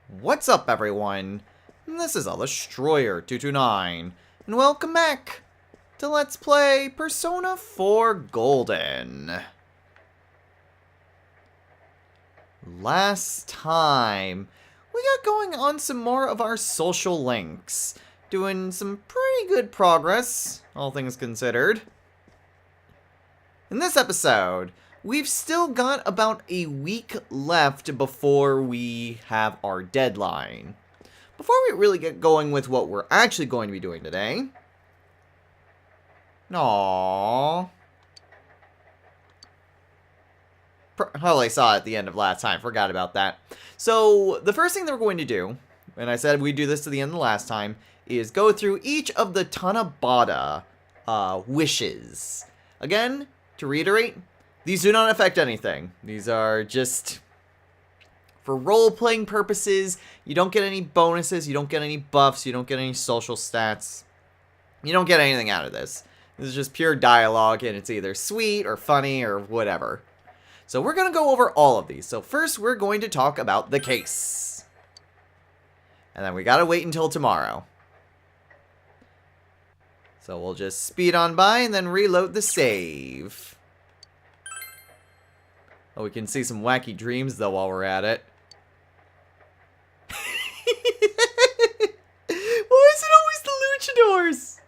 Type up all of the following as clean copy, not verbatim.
What's up, everyone? This is Destroyer229, and welcome back to Let's Play Persona 4 Golden. Last time, we got going on some more of our social links, doing some pretty good progress, all things considered. In this episode, we've still got about a week left before we have our deadline. Before we really get going with what we're actually going to be doing today... Aww. Oh, I saw it at the end of last time. Forgot about that. So, the first thing that we're going to do, and I said we'd do this to the end of the last time, is go through each of the Tanabata wishes. Again, to reiterate, these do not affect anything. These are just for role-playing purposes. You don't get any bonuses, you don't get any buffs, you don't get any social stats. You don't get anything out of this. This is just pure dialogue, and it's either sweet or funny or whatever. So we're going to go over all of these. So first, we're going to talk about the case. And then we got to wait until tomorrow. So we'll just speed on by and then reload the save. Oh, we can see some wacky dreams, though, while we're at it. Why is it always the luchadors?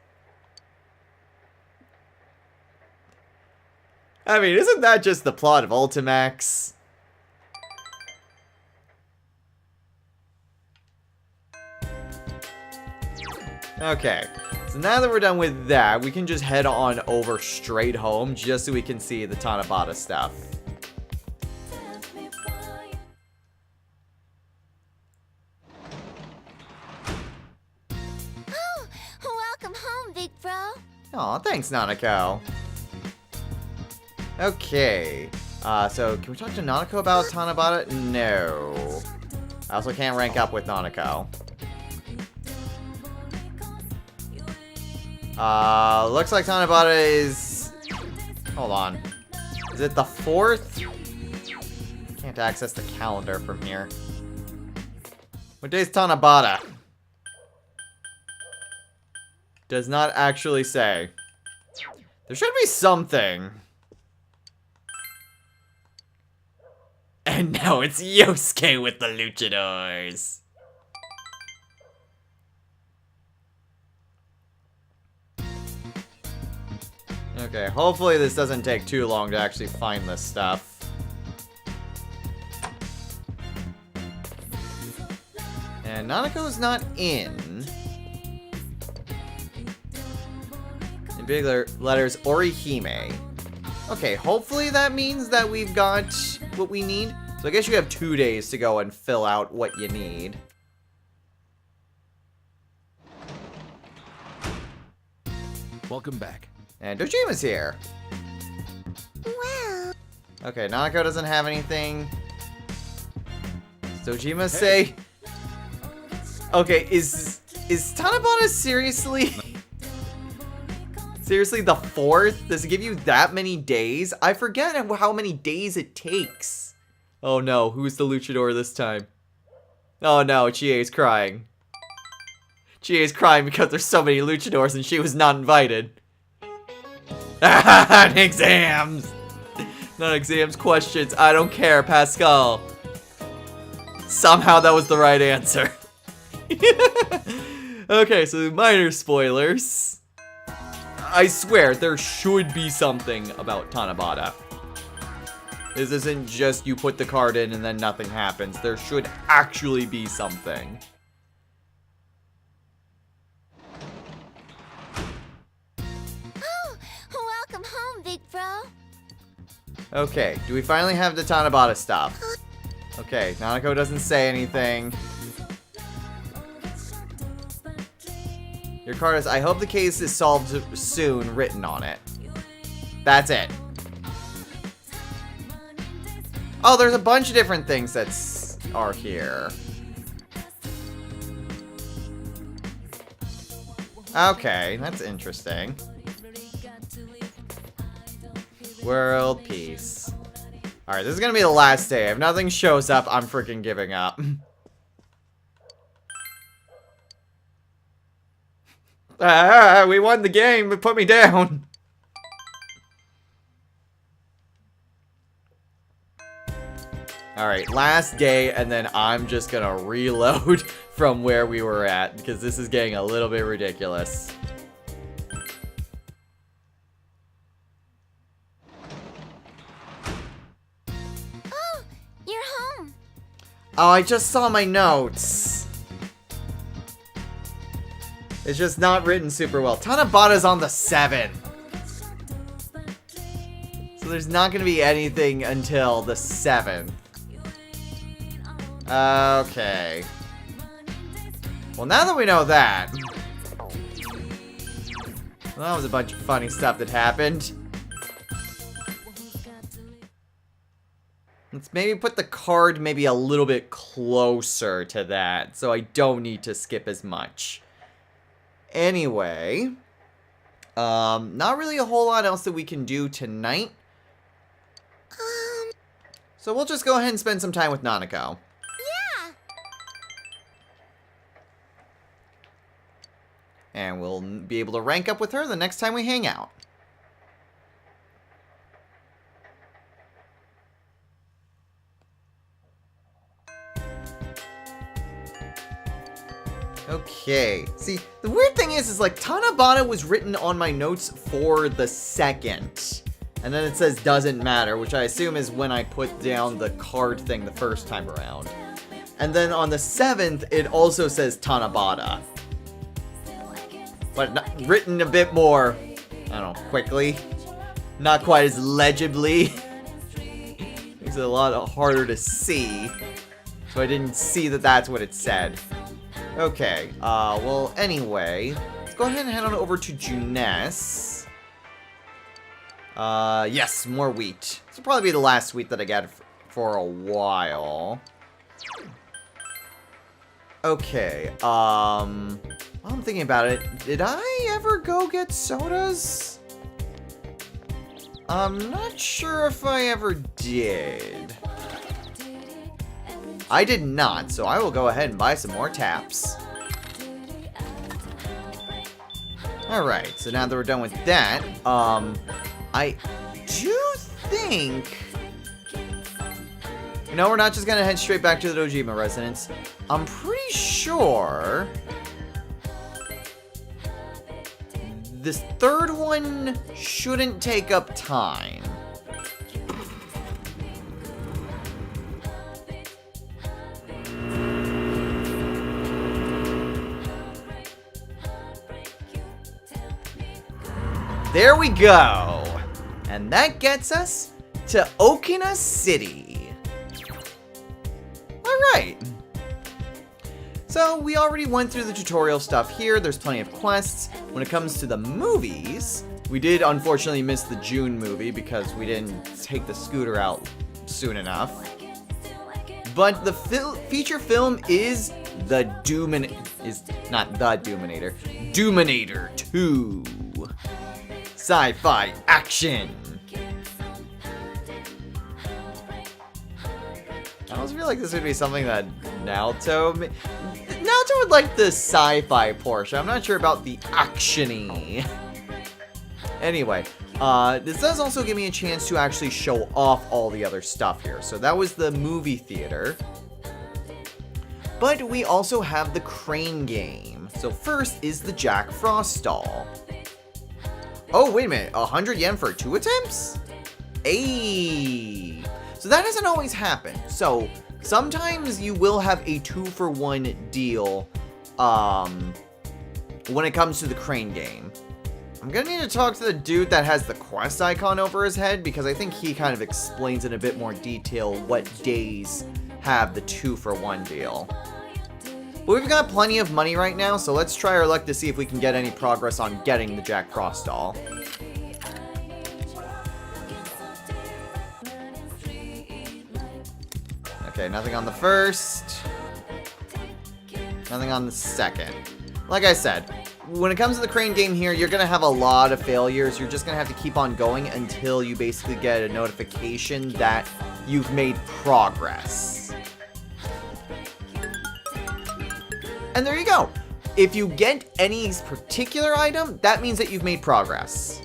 I mean, isn't that just the plot of Ultimax? Okay, so now that we're done with that, we can just head on over straight home, just so we can see the Tanabata stuff. Aw, thanks, Nanako. Okay, so can we talk to Nanako about Tanabata? No. I also can't rank up with Nanako. Looks like Tanabata is... Hold on. Is it the 4th? Can't access the calendar from here. What day is Tanabata? Does not actually say. There should be something. And now it's Yosuke with the luchadors. Okay, hopefully this doesn't take too long to actually find this stuff. And Nanako's not in. In big letters, Orihime. Okay, hopefully that means that we've got what we need. So I guess you have 2 days to go and fill out what you need. Welcome back. And Dojima's here. Well. Okay, Nanako doesn't have anything. Does Dojima say... Okay, is Tanabata seriously... Seriously, the 4th? Does it give you that many days? I forget how many days it takes. Oh no, who's the luchador this time? Oh no, Chie's crying. Chie's crying because there's so many luchadors and she was not invited. Exams! Not exams, questions. I don't care, Pascal. Somehow that was the right answer. Okay, so minor spoilers. I swear, there should be something about Tanabata. This isn't just you put the card in and then nothing happens. There should actually be something. Oh, welcome home, big bro. Okay, do we finally have the Tanabata stuff? Okay, Nanako doesn't say anything. Your card is, I hope the case is solved soon, written on it. That's it. Oh, there's a bunch of different things that are here. Okay, that's interesting. World peace. Alright, this is gonna be the last day. If nothing shows up, I'm freaking giving up. Ah, we won the game, but put me down. Alright, last day, and then I'm just gonna reload from where we were at, because this is getting a little bit ridiculous. Oh, you're home. Oh, I just saw my notes. It's just not written super well. Tanabata's on the 7. So there's not gonna be anything until the 7th. Okay. Well, now that we know that... Well, that was a bunch of funny stuff that happened. Let's maybe put the card maybe a little bit closer to that, so I don't need to skip as much. Anyway... not really a whole lot else that we can do tonight. So we'll just go ahead and spend some time with Nanako. Yeah. And we'll be able to rank up with her the next time we hang out. Okay. See, the weird thing is like Tanabata was written on my notes for the 2nd. And then it says doesn't matter, which I assume is when I put down the card thing the first time around. And then on the 7th, it also says Tanabata. But not, written a bit more, I don't know, quickly. Not quite as legibly. Makes it a lot harder to see. So I didn't see that that's what it said. Okay, well, anyway, let's go ahead and head on over to Junes. Yes, more wheat. This will probably be the last wheat that I get for a while. Okay, while I'm thinking about it, did I ever go get sodas? I'm not sure if I ever did. I did not, so I will go ahead and buy some more taps. Alright, so now that we're done with that, I do think... You know, we're not just gonna head straight back to the Dojima residence. I'm pretty sure... this 3rd one shouldn't take up time. There we go! And that gets us to Okina City. Alright. So, we already went through the tutorial stuff here. There's plenty of quests. When it comes to the movies, we did unfortunately miss the June movie because we didn't take the scooter out soon enough. But the feature film is the Doominator 2. Sci-fi action. I almost feel like this would be something that Naoto would like the sci-fi portion. I'm not sure about the action-y. Anyway, this does also give me a chance to actually show off all the other stuff here. So that was the movie theater. But we also have the crane game. So first is the Jack Frost stall. Oh, wait a minute. 100 yen for 2 attempts? Ayy. So that doesn't always happen. So sometimes you will have a 2-for-1 deal when it comes to the crane game. I'm gonna need to talk to the dude that has the quest icon over his head because I think he kind of explains in a bit more detail what days have the 2-for-1 deal. But we've got plenty of money right now, so let's try our luck to see if we can get any progress on getting the Jack Frost doll. Okay, nothing on the first. Nothing on the second. Like I said, when it comes to the crane game here, you're going to have a lot of failures. You're just going to have to keep on going until you basically get a notification that you've made progress. And there you go. If you get any particular item, that means that you've made progress.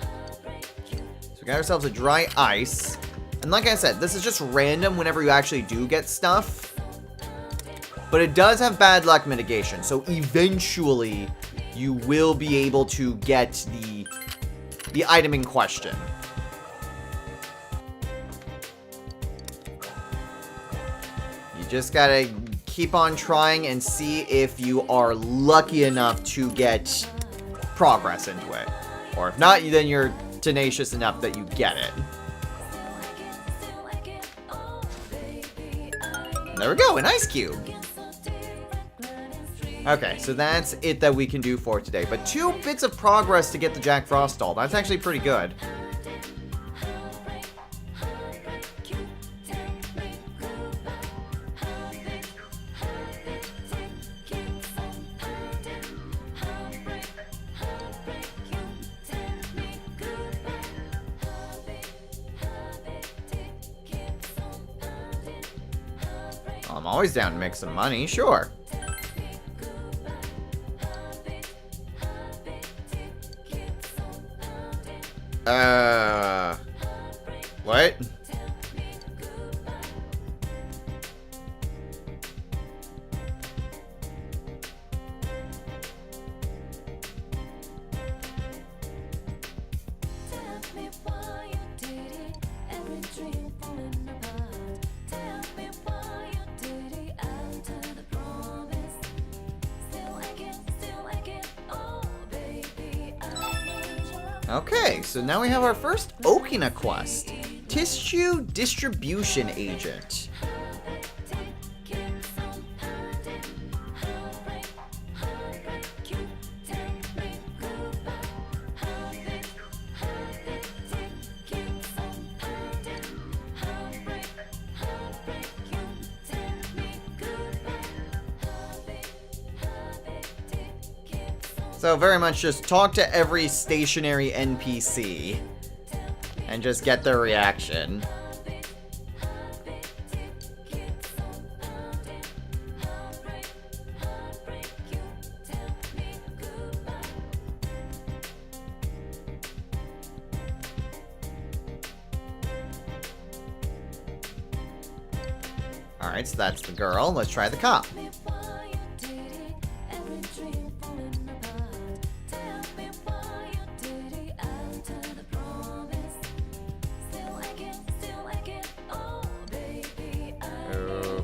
So we got ourselves a dry ice. And like I said, this is just random whenever you actually do get stuff. But it does have bad luck mitigation. So eventually, you will be able to get the item in question. You just gotta keep on trying and see if you are lucky enough to get progress into it. Or if not, then you're tenacious enough that you get it. And there we go, an ice cube. Okay, so that's it that we can do for today. But 2 bits of progress to get the Jack Frost doll. That's actually pretty good. I'm always down to make some money, sure. What? Okay, so now we have our first Okina quest. Tissue Distribution Agent. So very much just talk to every stationary NPC and just get their reaction. Alright, so that's the girl. Let's try the cop.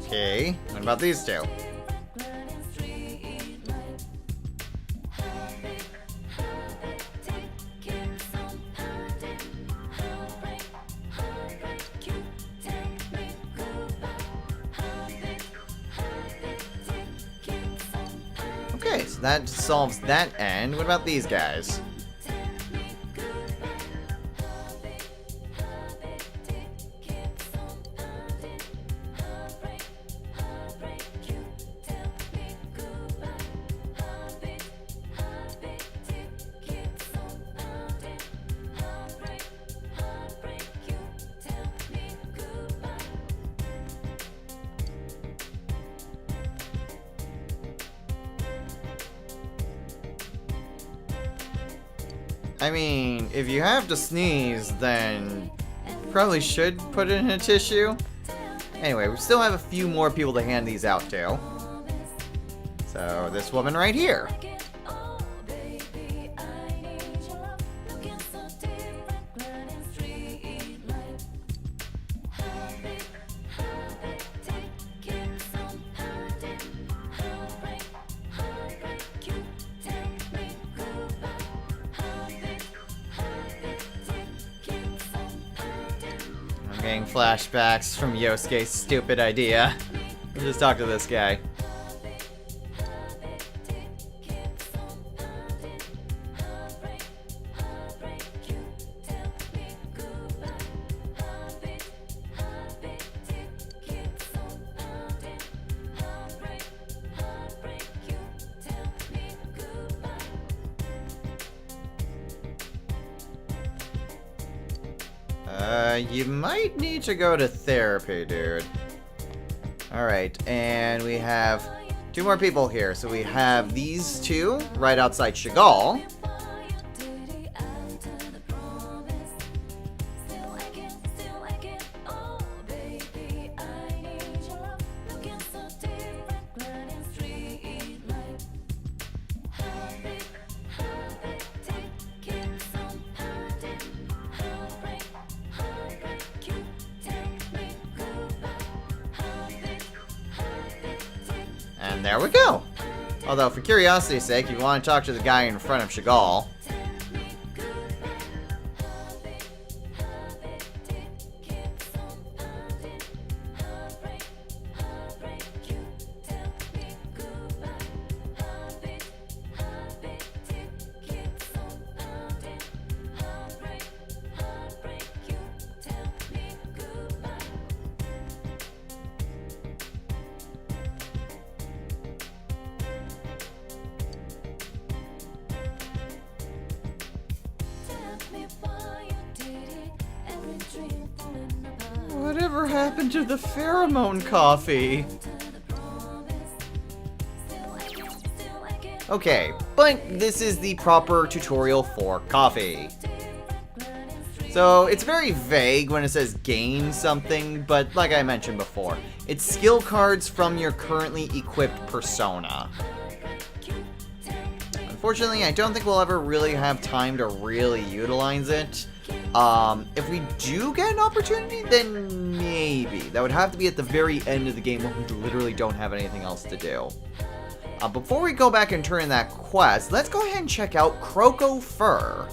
Okay, what about these two? Okay, so that solves that end. What about these guys? I mean, if you have to sneeze, then you probably should put it in a tissue. Anyway, we still have a few more people to hand these out to. So, this woman right here. Getting flashbacks from Yosuke's stupid idea. Let's just talk to this guy. You might need to go to therapy, dude. Alright, and we have 2 more people here. So we have these 2 right outside Chagall. And there we go. Although, for curiosity's sake, if you want to talk to the guy in front of Chagall. Whatever happened to the pheromone coffee? Okay, but this is the proper tutorial for coffee. So, it's very vague when it says gain something, but like I mentioned before, it's skill cards from your currently equipped persona. Unfortunately, I don't think we'll ever really have time to really utilize it. If we do get an opportunity, then maybe. That would have to be at the very end of the game when we literally don't have anything else to do. Before we go back and turn in that quest, let's go ahead and check out Croco Fur.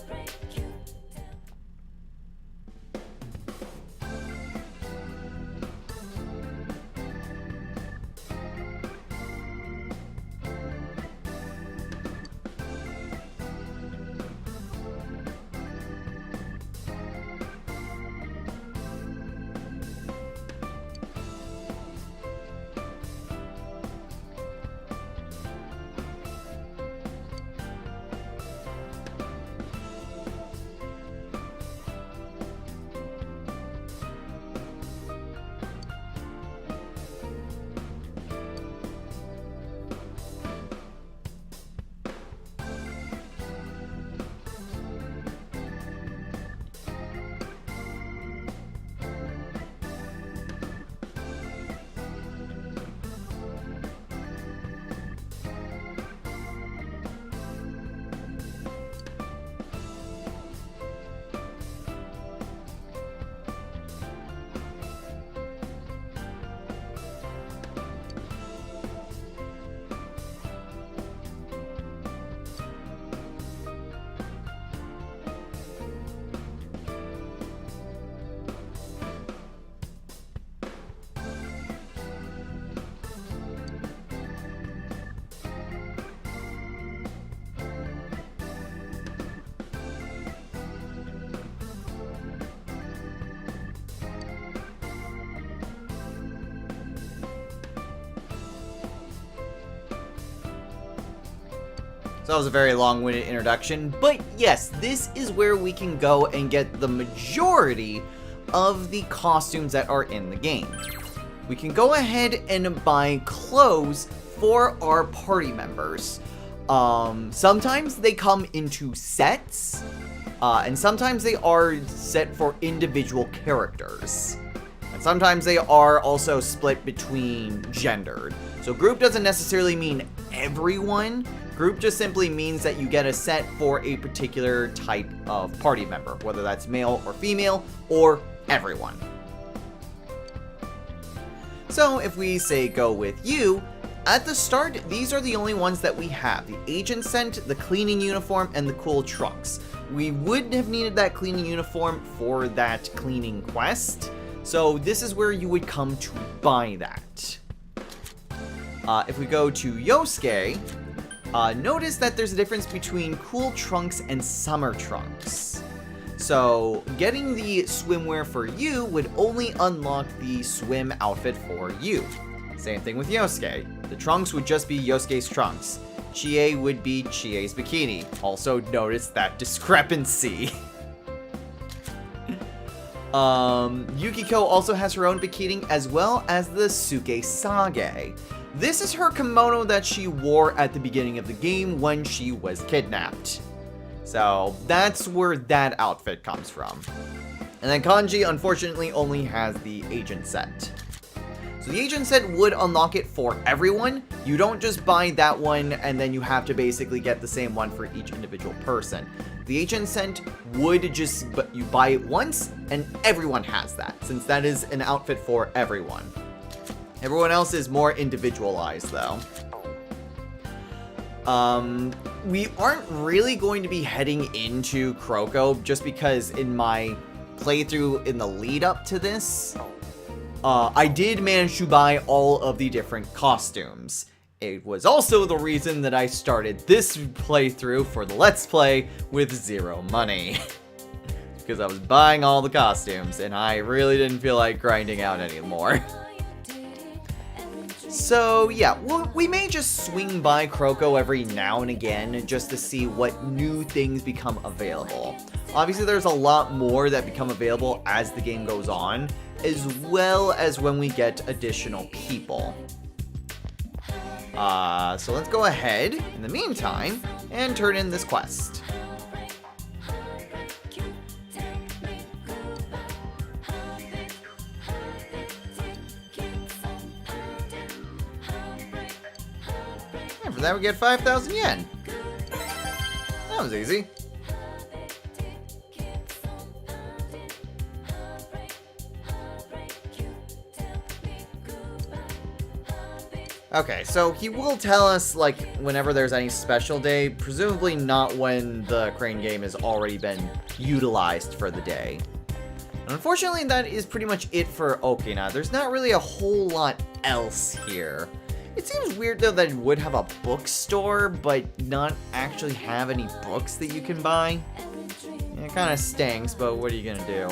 So that was a very long-winded introduction, but yes, this is where we can go and get the majority of the costumes that are in the game. We can go ahead and buy clothes for our party members. Sometimes they come into sets, and sometimes they are set for individual characters. And sometimes they are also split between gendered. So group doesn't necessarily mean everyone. Group just simply means that you get a set for a particular type of party member, whether that's male or female, or everyone. So if we say go with you, at the start, these are the only ones that we have. The agent scent, the cleaning uniform, and the cool trunks. We would have needed that cleaning uniform for that cleaning quest, so this is where you would come to buy that. If we go to Yosuke, notice that there's a difference between cool trunks and summer trunks. So, getting the swimwear for you would only unlock the swim outfit for you. Same thing with Yosuke. The trunks would just be Yosuke's trunks. Chie would be Chie's bikini. Also, notice that discrepancy. Yukiko also has her own bikini as well as the Suke Sage. This is her kimono that she wore at the beginning of the game when she was kidnapped. So that's where that outfit comes from. And then Kanji unfortunately only has the agent set. So the agent set would unlock it for everyone. You don't just buy that one and then you have to basically get the same one for each individual person. The agent set would just, you buy it once and everyone has that, since that is an outfit for everyone. Everyone else is more individualized though. We aren't really going to be heading into Kroko just because in my playthrough in the lead up to this, I did manage to buy all of the different costumes. It was also the reason that I started this playthrough for the Let's Play with 0 money. Because I was buying all the costumes and I really didn't feel like grinding out anymore. So yeah, we may just swing by Kroko every now and again just to see what new things become available. Obviously there's a lot more that become available as the game goes on, as well as when we get additional people. So let's go ahead, in the meantime, and turn in this quest. And for that we get 5,000 yen. That was easy. Okay, so he will tell us, like, whenever there's any special day, presumably not when the crane game has already been utilized for the day. And unfortunately, that is pretty much it for Okina. There's not really a whole lot else here. It seems weird, though, that it would have a bookstore, but not actually have any books that you can buy. Yeah, it kind of stinks, but what are you gonna do?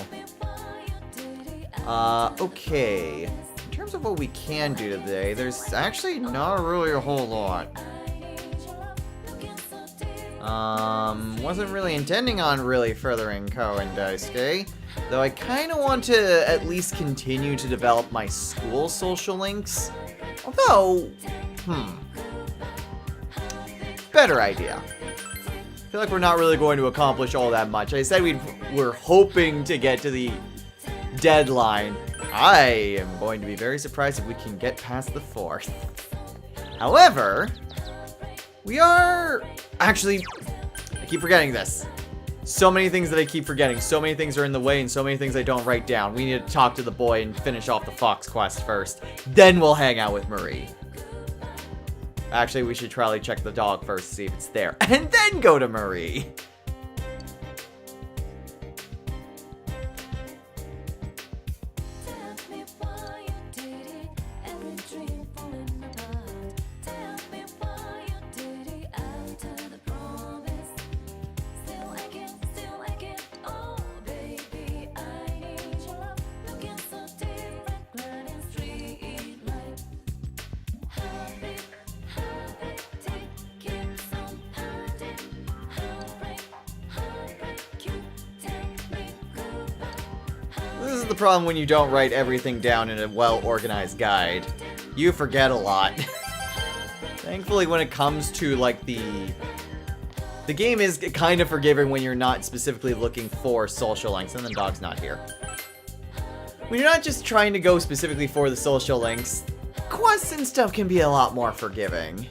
Okay. In terms of what we can do today, there's actually not really a whole lot. Wasn't really intending on really furthering Ko and Daisuke, though I kind of want to at least continue to develop my school social links. Although, better idea. I feel like we're not really going to accomplish all that much. I said we're hoping to get to the deadline. I am going to be very surprised if we can get past the 4th. However, we are... Actually, I keep forgetting this. So many things that I keep forgetting. So many things are in the way and so many things I don't write down. We need to talk to the boy and finish off the Fox quest first. Then we'll hang out with Marie. Actually, we should probably check the dog first to see if it's there. And then go to Marie. This is the problem when you don't write everything down in a well-organized guide. You forget a lot. Thankfully, when it comes to, like, the game is kind of forgiving when you're not specifically looking for social links, and the dog's not here. When you're not just trying to go specifically for the social links, quests and stuff can be a lot more forgiving.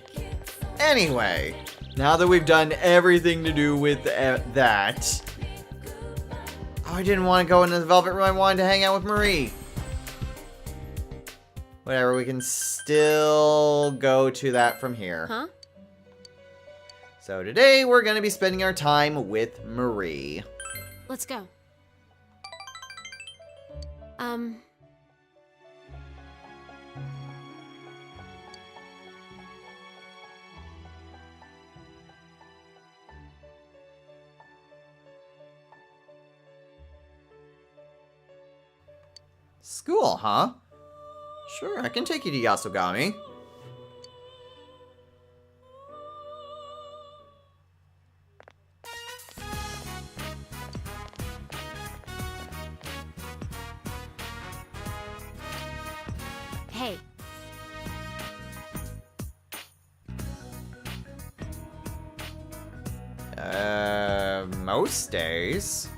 Anyway, now that we've done everything to do with that... Oh, I didn't want to go into the Velvet Room. I wanted to hang out with Marie. Whatever, we can still go to that from here. Huh? So today, we're going to be spending our time with Marie. Let's go. School, huh? Sure, I can take you to Yasogami. Most days.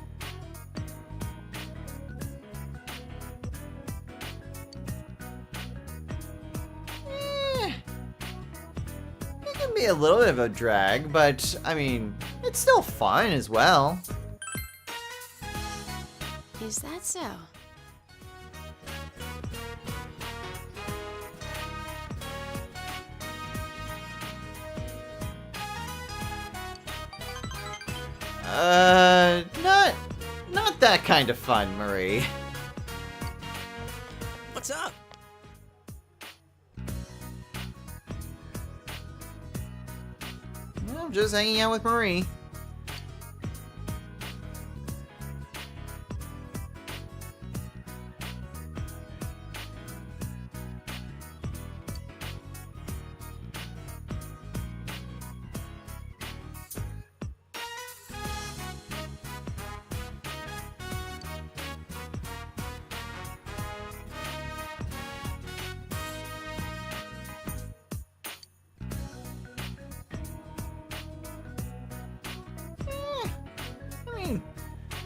It can be a little bit of a drag, but, I mean, it's still fun as well. Is that so? Not that kind of fun, Marie. What's up? I'm just hanging out with Marie.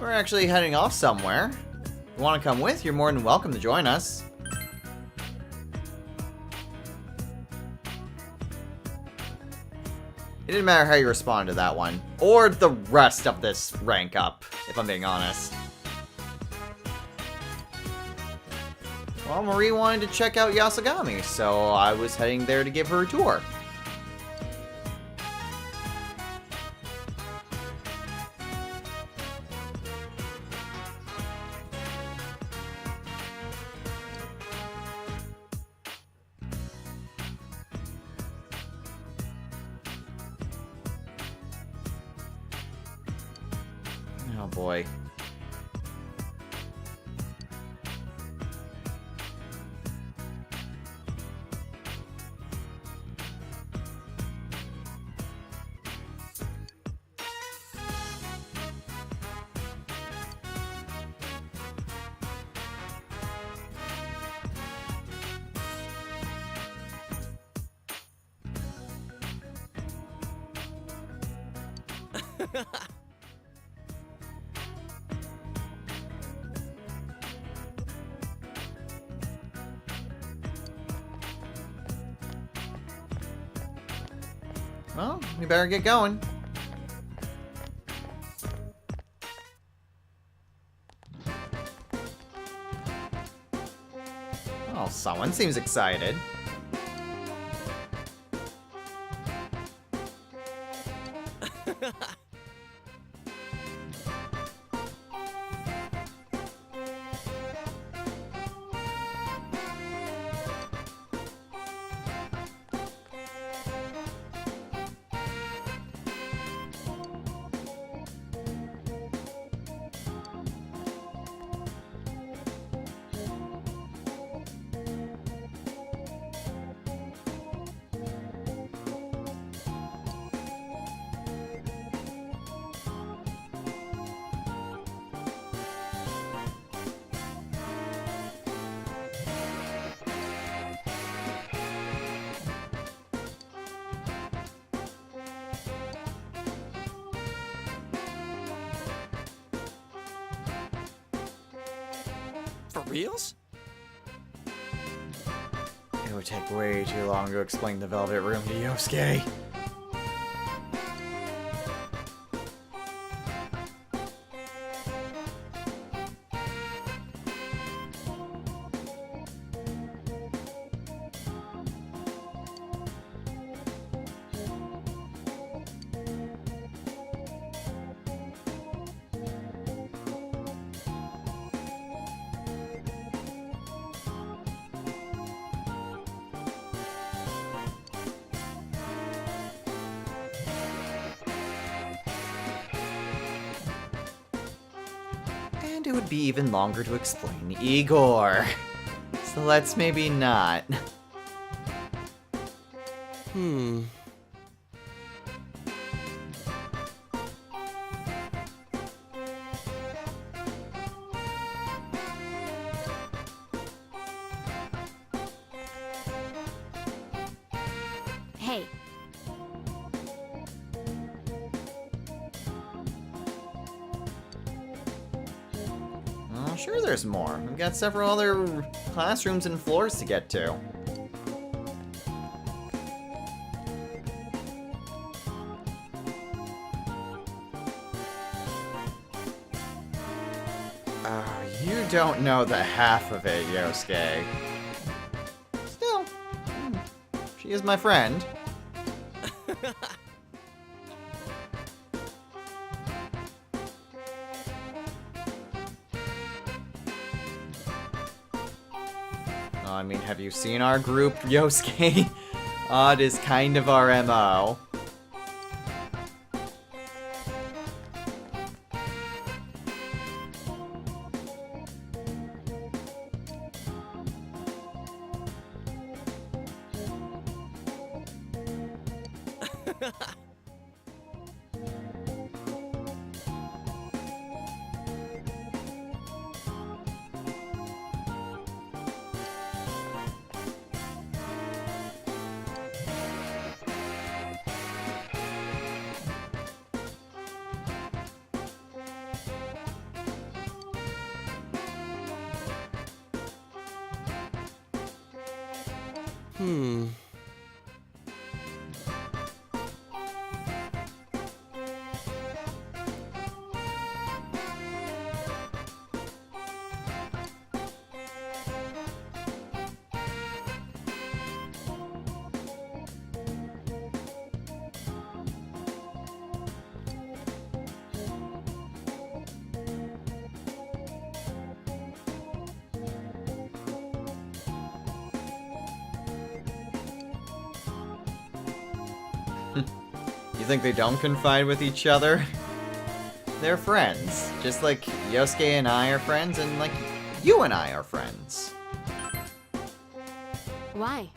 We're actually heading off somewhere. If you want to come with, you're more than welcome to join us. It didn't matter how you responded to that one, or the rest of this rank up, if I'm being honest. Well, Marie wanted to check out Yasagami, so I was heading there to give her a tour. Oh boy. Well, we better get going. Oh, someone seems excited. For reals? It would take way too long to explain the Velvet Room to Yosuke. And it would be even longer to explain Igor. So let's maybe not. Hey, Sure there's more. We've got several other classrooms and floors to get to. Oh, you don't know the half of it, Yosuke. Still, she is my friend. I mean, have you seen our group, Yosuke? Odd is kind of our MO. You think they don't confide with each other? They're friends. Just like Yosuke and I are friends, and like you and I are friends. Why?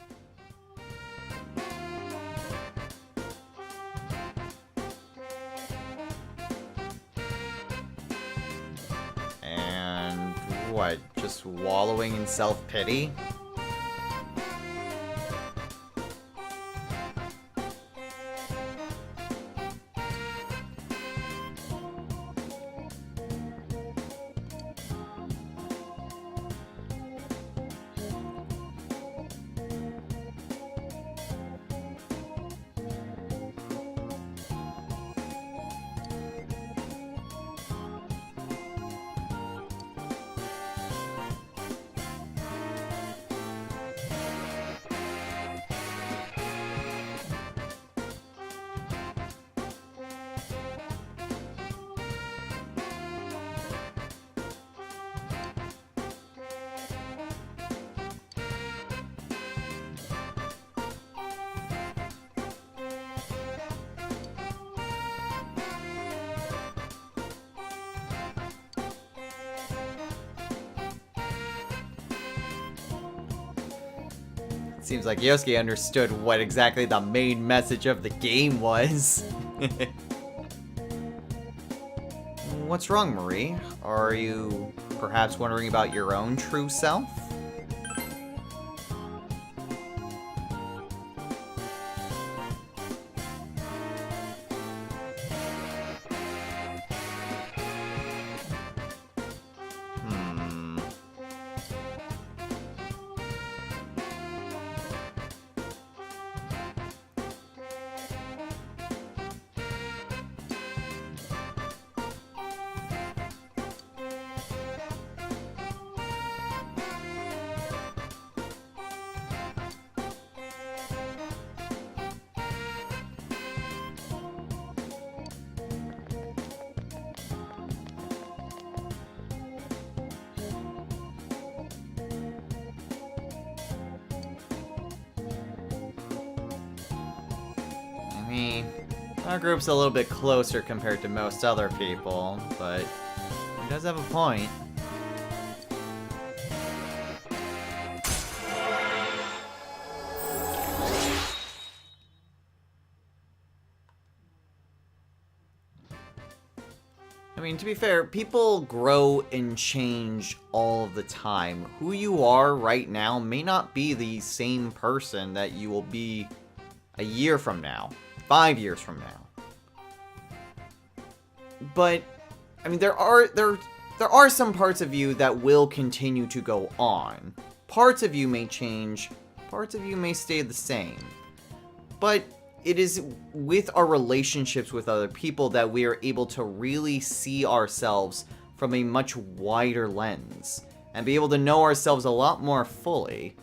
And what, just wallowing in self-pity? Seems like Yosuke understood what exactly the main message of the game was. What's wrong, Marie? Are you perhaps wondering about your own true self? I mean, our group's a little bit closer compared to most other people, but he does have a point. I mean, to be fair, people grow and change all of the time. Who you are right now may not be the same person that you will be a year from now, 5 years from now. But, I mean, there there are some parts of you that will continue to go on. Parts of you may change, parts of you may stay the same. But it is with our relationships with other people that we are able to really see ourselves from a much wider lens and be able to know ourselves a lot more fully.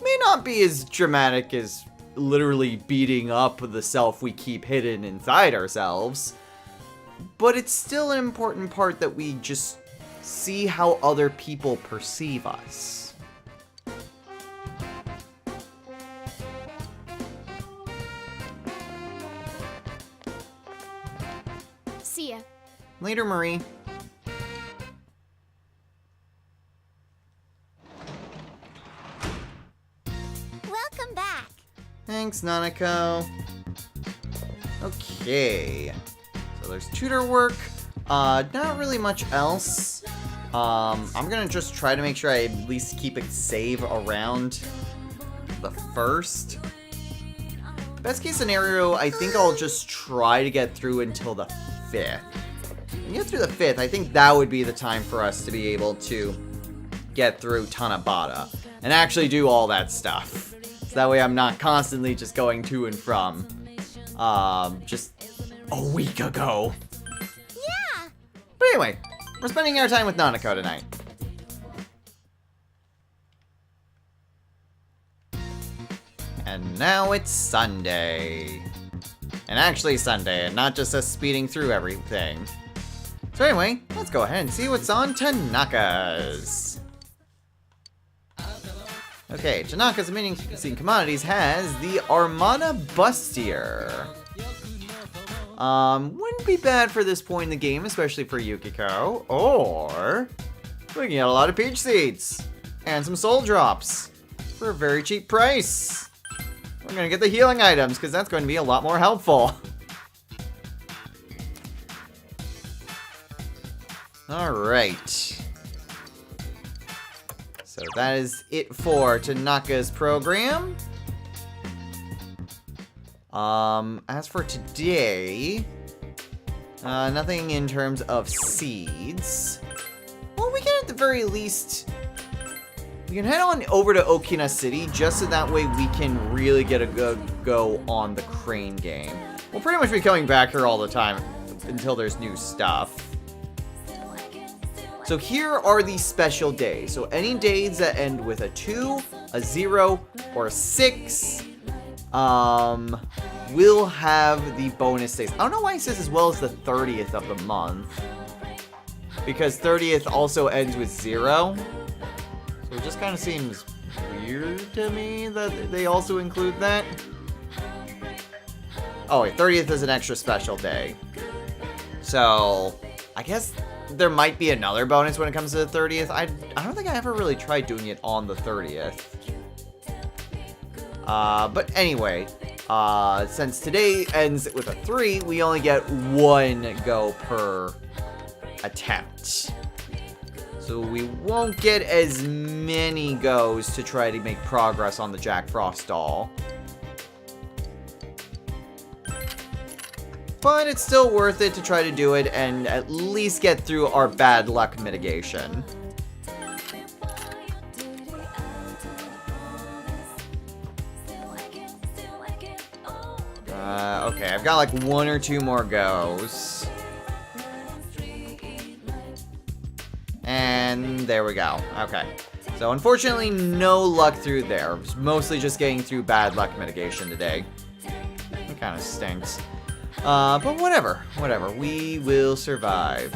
May not be as dramatic as literally beating up the self we keep hidden inside ourselves, but it's still an important part that we just see how other people perceive us. See ya. Later, Marie. Welcome back. Thanks, Nanako. Okay. So there's tutor work. Not really much else. I'm gonna just try to make sure I at least keep it save around the first. Best case scenario, I think I'll just try to get through until the 5th. When you get through the 5th, I think that would be the time for us to be able to get through Tanabata and actually do all that stuff. So that way I'm not constantly just going to and from just a week ago. Yeah. But anyway, we're spending our time with Nanako tonight. And now it's Sunday. And actually Sunday, and not just us speeding through everything. So anyway, let's go ahead and see what's on Tanaka's. Okay, Tanaka's Amazing Commodities has the Armada Bustier. Wouldn't be bad for this point in the game, especially for Yukiko. Or we can get a lot of peach seeds and some soul drops for a very cheap price. We're gonna get the healing items because that's going to be a lot more helpful. Alright. So that is it for Tanaka's program. As for today, nothing in terms of seeds. Well, we can at the very least, we can head on over to Okina City just so that way we can really get a good go on the crane game. We'll pretty much be coming back here all the time until there's new stuff. So here are the special days. So any days that end with a 2, a 0, or a 6, will have the bonus days. I don't know why it says as well as the 30th of the month. Because 30th also ends with 0. So it just kind of seems weird to me that they also include that. Oh wait, 30th is an extra special day. So, I guess there might be another bonus when it comes to the 30th. I don't think I ever really tried doing it on the 30th. But anyway, since today ends with a 3, we only get 1 go per attempt. So we won't get as many goes to try to make progress on the Jack Frost doll. But it's still worth it to try to do it and at least get through our bad luck mitigation. Okay, I've got like 1 or 2 more goes. And there we go. Okay. So unfortunately, no luck through there. It was mostly just getting through bad luck mitigation today. It kind of stinks. But whatever. Whatever. We will survive.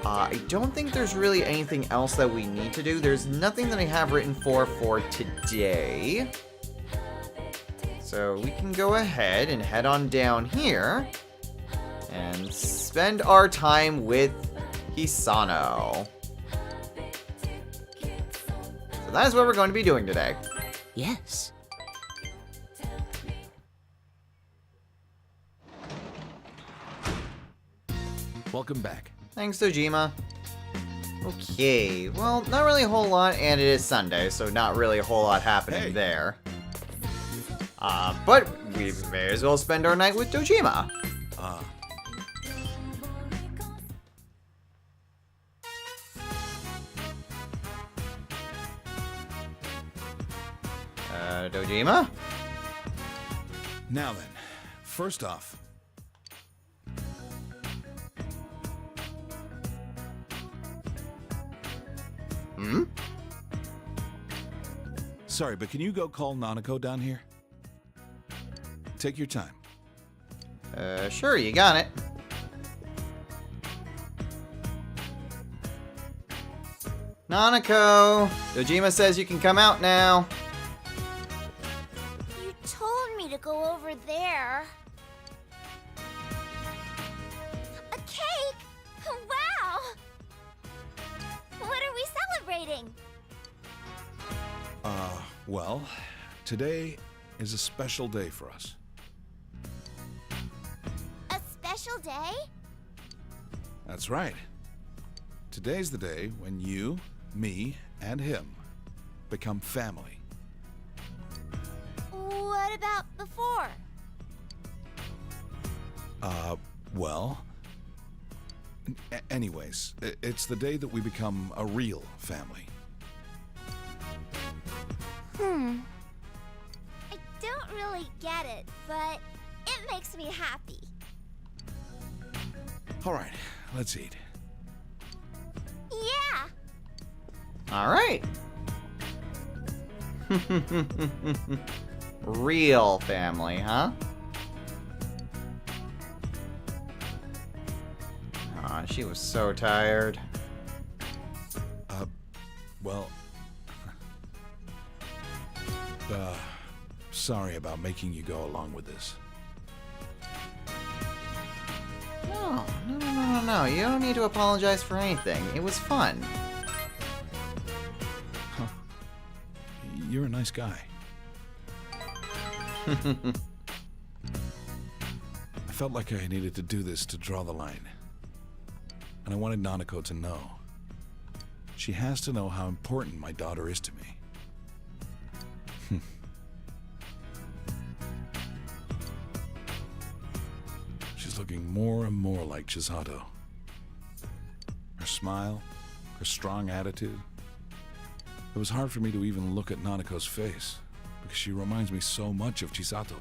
I don't think there's really anything else that we need to do. There's nothing that I have written for today. So we can go ahead and head on down here and spend our time with Hisano. So that is what we're going to be doing today. Yes. Welcome back. Thanks, Dojima. Okay, well, not really a whole lot, and it is Sunday, so not really a whole lot happening there. But we may as well spend our night with Dojima. Dojima? Now then, first off, Hmm? sorry, but can you go call Nanako down here? Take your time. Sure, you got it. Nanako! Dojima says you can come out now. You told me to go over there. A cake? Wow! What are we celebrating? Well, today is a special day for us. A special day? That's right. Today's the day when you, me, and him become family. What about before? Well... anyways, it's the day that we become a real family. I don't really get it, but it makes me happy. All right, let's eat. Yeah! Alright. Real family, huh? Aw, she was so tired. Well... sorry about making you go along with this. No. You don't need to apologize for anything. It was fun. You're a nice guy. I felt like I needed to do this to draw the line. And I wanted Nanako to know. She has to know how important my daughter is to me. She's looking more and more like Chisato. Her smile, her strong attitude. It was hard for me to even look at Nanako's face, because she reminds me so much of Chisato.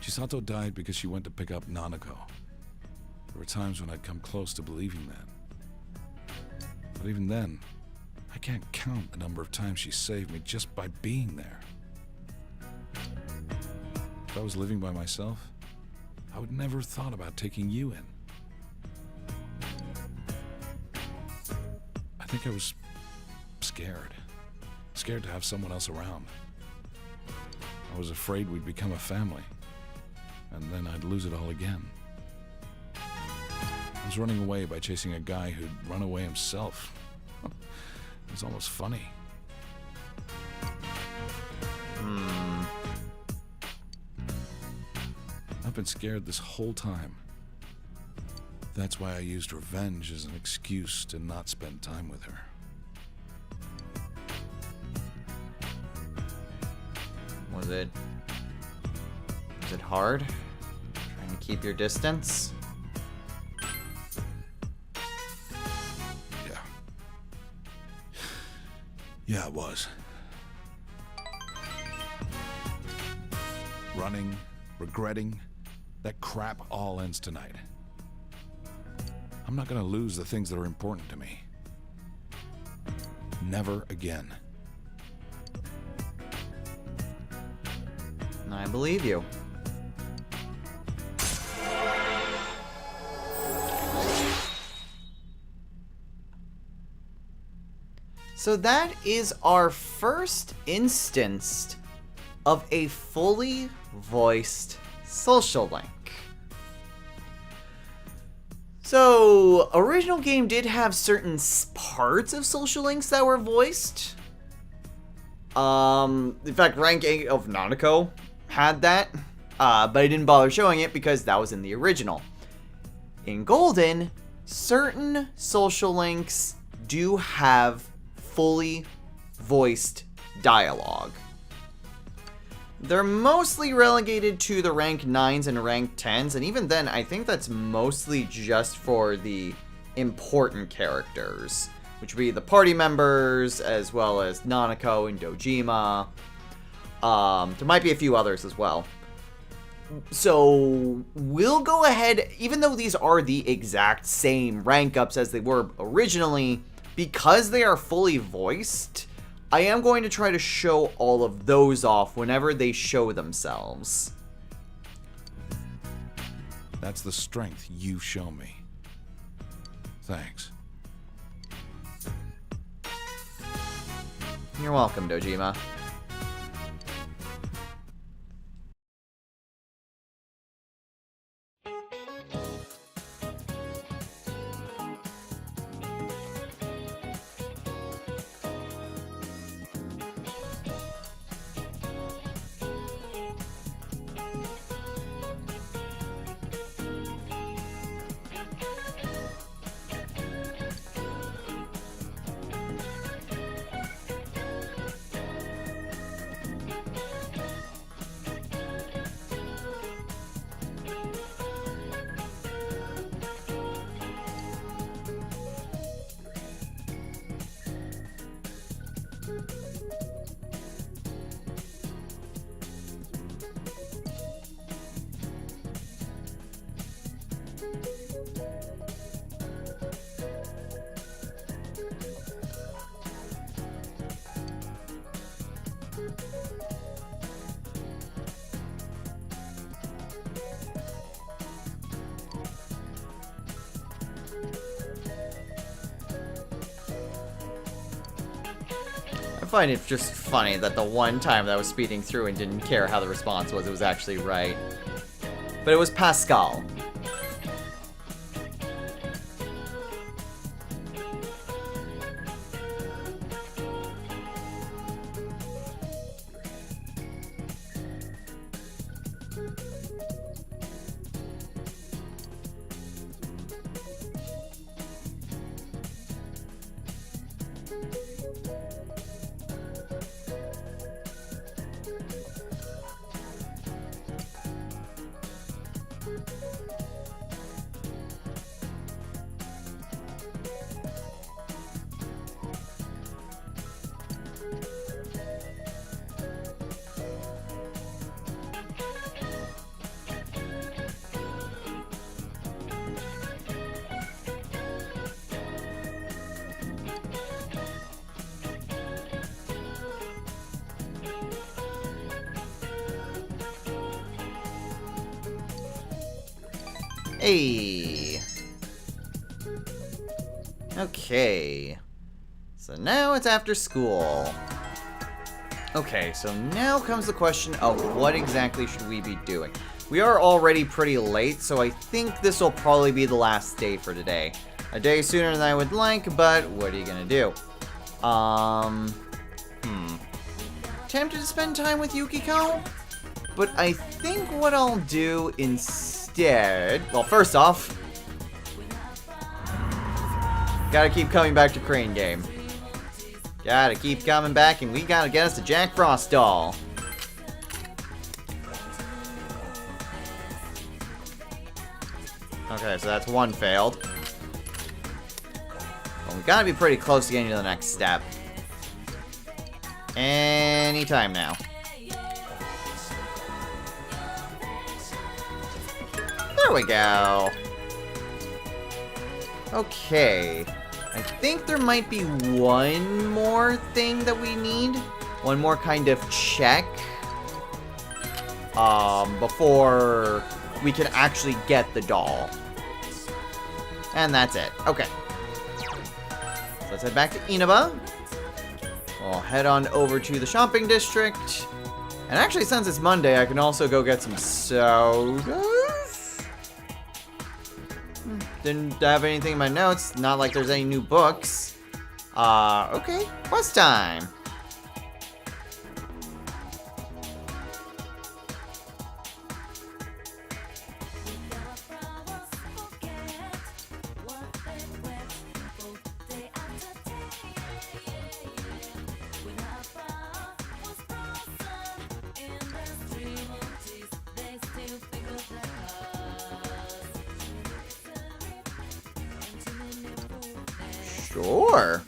Chisato died because she went to pick up Nanako. There were times when I'd come close to believing that. But even then, I can't count the number of times she saved me just by being there. If I was living by myself, I would never have thought about taking you in. I think I was scared. Scared to have someone else around. I was afraid we'd become a family, and then I'd lose it all again. I was running away by chasing a guy who'd run away himself. It was almost funny. I've been scared this whole time. That's why I used revenge as an excuse to not spend time with her. Was it hard? Trying to keep your distance? Yeah. Yeah, it was. Running, regretting, that crap all ends tonight. I'm not gonna lose the things that are important to me. Never again. I believe you. So that is our first instance of a fully voiced social link. So, original game did have certain parts of social links that were voiced. In fact, rank 8 of Nanako had that, but I didn't bother showing it because that was in the original. In Golden, certain social links do have fully voiced dialogue. They're mostly relegated to the rank 9s and rank 10s, and even then, I think that's mostly just for the important characters, which would be the party members, as well as Nanako and Dojima. There might be a few others as well. So we'll go ahead, even though these are the exact same rank ups as they were originally, because they are fully voiced, I am going to try to show all of those off whenever they show themselves. That's the strength you show me. Thanks. You're welcome, Dojima. I find it just funny that the one time that I was speeding through and didn't care how the response was, it was actually right. But it was Pascal. Hey. Okay. So now it's after school. Okay, so now comes the question of what exactly should we be doing? We are already pretty late, so I think this will probably be the last day for today. A day sooner than I would like, but what are you gonna do? Tempted to spend time with Yukiko? But I think what I'll do instead... Well, first off... Gotta keep coming back to Crane Game. Gotta keep coming back, and we gotta get us a Jack Frost doll. Okay, so that's one failed. Well, we gotta be pretty close to getting to the next step. Anytime now. There we go. Okay. I think there might be one more thing that we need. One more kind of check. Before we can actually get the doll. And that's it. Okay. So let's head back to Inaba. We'll head on over to the shopping district. And actually, since it's Monday, I can also go get some sodas. Didn't have anything in my notes. Not like there's any new books. Okay. Quest time. Sure.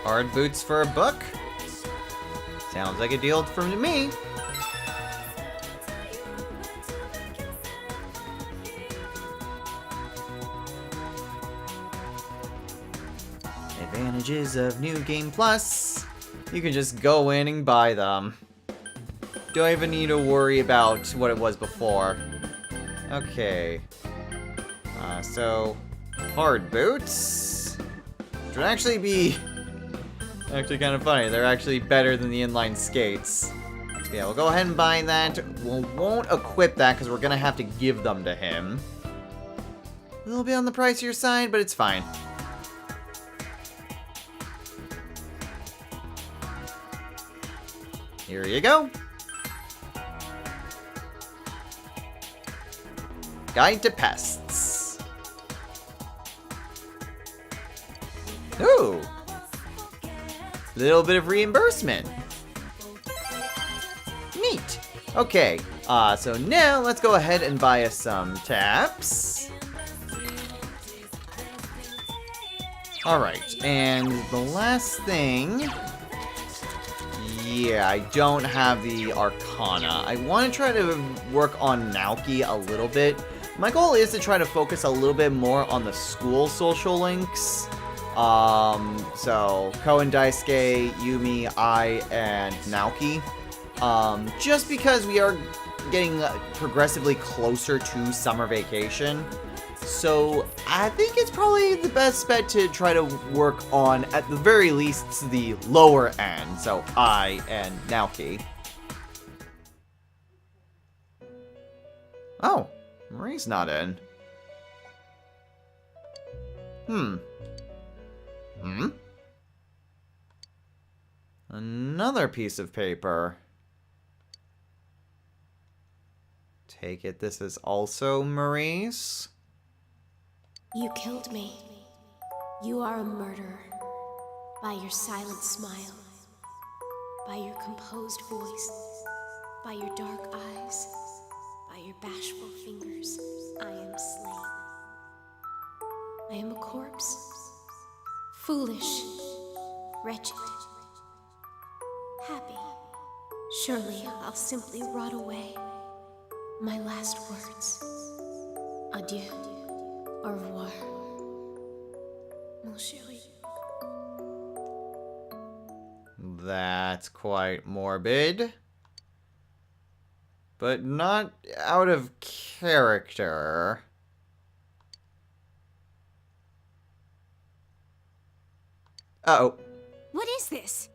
Hard boots for a book? Sounds like a deal for me. Advantages of New Game Plus. You can just go in and buy them. Don't even need to worry about what it was before. Okay. So, hard boots. Which would actually be actually kind of funny. They're actually better than the inline skates. Yeah, we'll go ahead and buy that. We won't equip that because we're going to have to give them to him. A little bit on the pricier side, but it's fine. Here you go. Guide to Pests. Ooh. Little bit of reimbursement. Neat. Okay. So now let's go ahead and buy us some taps. Alright, and the last thing... Yeah, I don't have the Arcana. I want to try to work on Naoki a little bit. My goal is to try to focus a little bit more on the school social links. So, Ko and Daisuke, Yumi, I, and Naoki. Just because we are getting progressively closer to summer vacation. So, I think it's probably the best bet to try to work on, at the very least, the lower end. So, I and Naoki. Oh, Marie's not in. Another piece of paper. Take it this is also Marie's? You killed me. You are a murderer. By your silent smile. By your composed voice. By your dark eyes. By your bashful fingers. I am slain. I am a corpse. Foolish. Wretched. Happy. Surely I'll simply rot away. My last words. Adieu. Au revoir. Mon chéri. That's quite morbid. But not out of character. Uh-oh. What is this?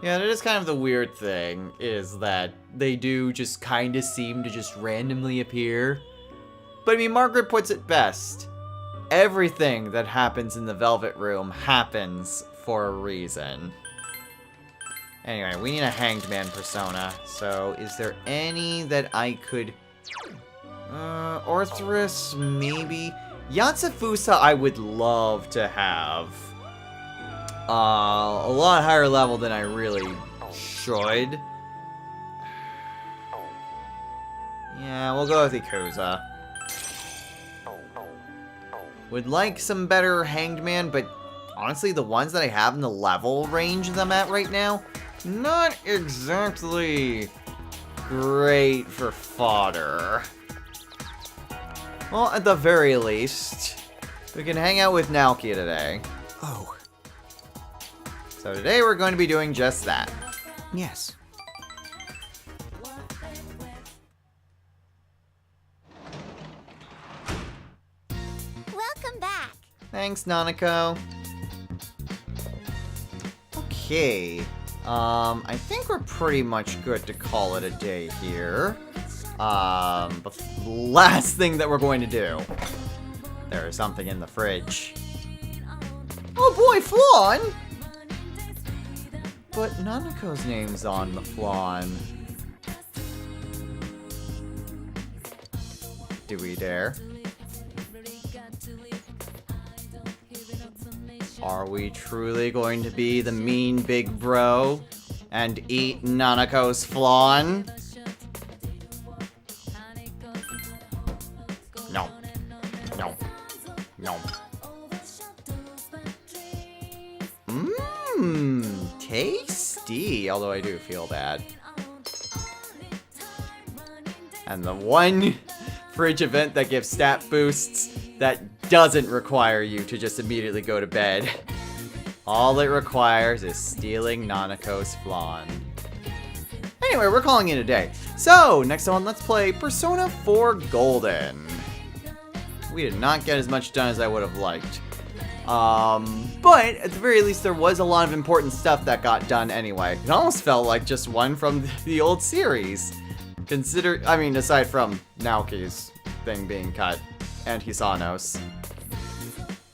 Yeah, that is kind of the weird thing, is that they do just kind of seem to just randomly appear. But I mean, Margaret puts it best. Everything that happens in the Velvet Room happens for a reason. Anyway, we need a Hanged Man persona. So, is there any that I could... Orthrus, maybe? Yatsufusa I would love to have. A lot higher level than I really should. Yeah, we'll go with Ikuza. Would like some better Hanged Man, but honestly, the ones that I have in the level range that I'm at right now, not exactly great for fodder. Well, at the very least, we can hang out with Naoki today. Oh, So today we're going to be doing just that. yes. Welcome back. Thanks, Nanako. Okay. I think we're pretty much good to call it a day here. But last thing that we're going to do. There is something in the fridge. Oh boy, flan! But Nanako's name's on the flan. Do we dare? Are we truly going to be the mean big bro and eat Nanako's flan? No. No. No. Mmm, tasty. Although I do feel bad. And the one fridge event that gives stat boosts that doesn't require you to just immediately go to bed. All it requires is stealing Nanako's flan. Anyway, we're calling it a day. So, next on, let's play Persona 4 Golden. We did not get as much done as I would have liked. But at the very least, there was a lot of important stuff that got done anyway. It almost felt like just one from the old series. Aside from Naoki's thing being cut, and Hisano's.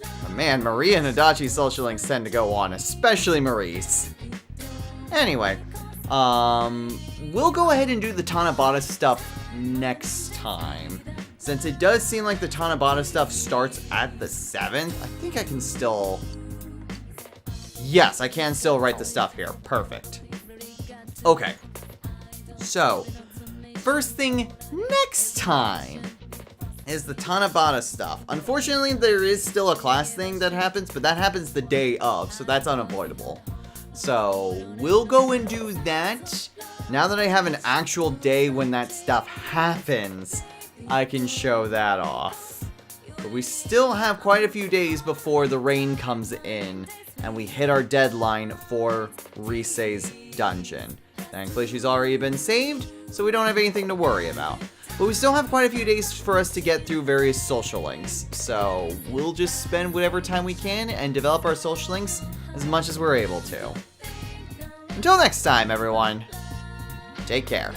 But man, Marie and Adachi's social links tend to go on, especially Marie's. Anyway, we'll go ahead and do the Tanabata stuff next time. Since it does seem like the Tanabata stuff starts at the 7th, I think I can still... Yes, I can still write the stuff here. Perfect. Okay. So, first thing next time is the Tanabata stuff. Unfortunately, there is still a class thing that happens, but that happens the day of, so that's unavoidable. So, we'll go and do that. Now that I have an actual day when that stuff happens, I can show that off. But we still have quite a few days before the rain comes in, and we hit our deadline for Risei's dungeon. Thankfully, she's already been saved, so we don't have anything to worry about. But we still have quite a few days for us to get through various social links, so we'll just spend whatever time we can and develop our social links as much as we're able to. Until next time, everyone, take care.